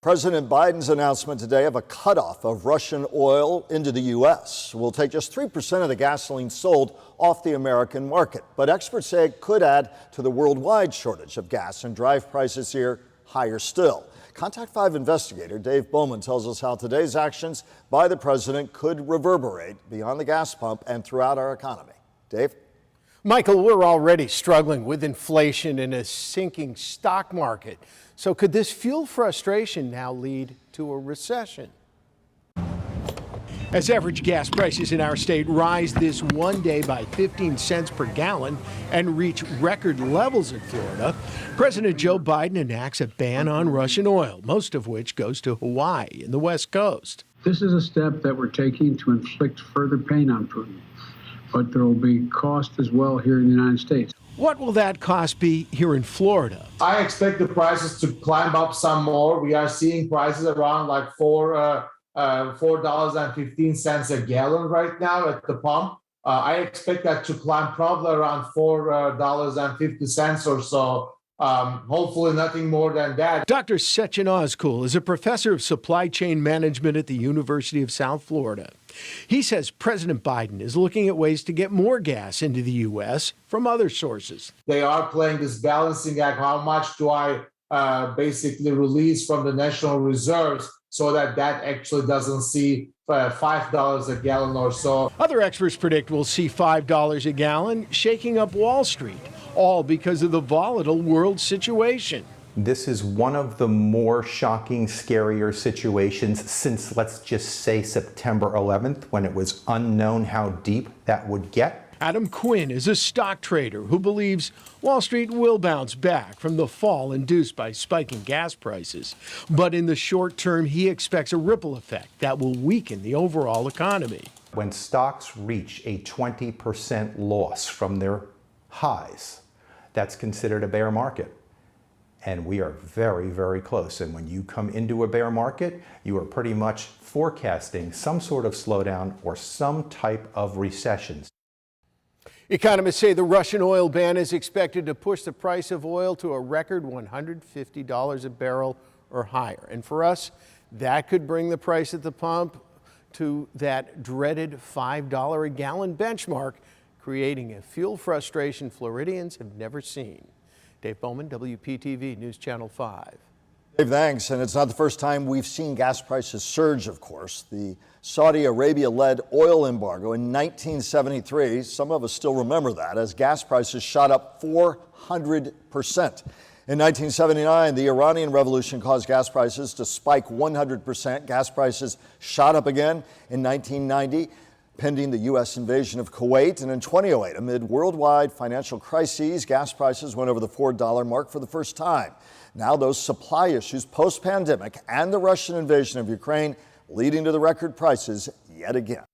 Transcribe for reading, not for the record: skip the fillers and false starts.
President Biden's announcement today of a cutoff of Russian oil into the U.S. will take just 3% of the gasoline sold off the American market. But experts say it could add to the worldwide shortage of gas and drive prices here higher still. Contact 5 investigator Dave Bowman tells us how today's actions by the president could reverberate beyond the gas pump and throughout our economy. Dave? Michael, we're already struggling with inflation and a sinking stock market. So could this fuel frustration now lead to a recession? As average gas prices in our state rise this one day by 15 cents per gallon and reach record levels in Florida, President Joe Biden enacts a ban on Russian oil, most of which goes to Hawaii and the West Coast. This is a step that we're taking to inflict further pain on Putin, but there will be cost as well here in the United States. What will that cost be here in Florida? I expect the prices to climb up some more. We are seeing prices around like $4.15 a gallon right now at the pump. I expect that to climb probably around $4.50 or so. Hopefully nothing more than that. Dr. Sechin Ozkul is a professor of supply chain management at the University of South Florida. He says President Biden is looking at ways to get more gas into the U.S. from other sources. They are playing this balancing act. How much do I basically release from the national reserves so that actually doesn't see $5 a gallon or so. Other experts predict we'll see $5 a gallon shaking up Wall Street, all because of the volatile world situation. This is one of the more shocking, scarier situations since, let's just say, September 11th, when it was unknown how deep that would get. Adam Quinn is a stock trader who believes Wall Street will bounce back from the fall induced by spiking gas prices. But in the short term, he expects a ripple effect that will weaken the overall economy. When stocks reach a 20% loss from their highs, that's considered a bear market. And we are very, very close. And when you come into a bear market, you are pretty much forecasting some sort of slowdown or some type of recession. Economists say the Russian oil ban is expected to push the price of oil to a record $150 a barrel or higher. And for us, that could bring the price at the pump to that dreaded $5 a gallon benchmark, creating a fuel frustration Floridians have never seen. Dave Bowman, WPTV News Channel 5. Dave, thanks. And it's not the first time we've seen gas prices surge, of course. The Saudi Arabia-led oil embargo in 1973, some of us still remember that, as gas prices shot up 400%. In 1979, the Iranian Revolution caused gas prices to spike 100%. Gas prices shot up again in 1990. Pending the U.S. invasion of Kuwait. And in 2008, amid worldwide financial crises, gas prices went over the $4 mark for the first time. Now those supply issues post-pandemic and the Russian invasion of Ukraine leading to the record prices yet again.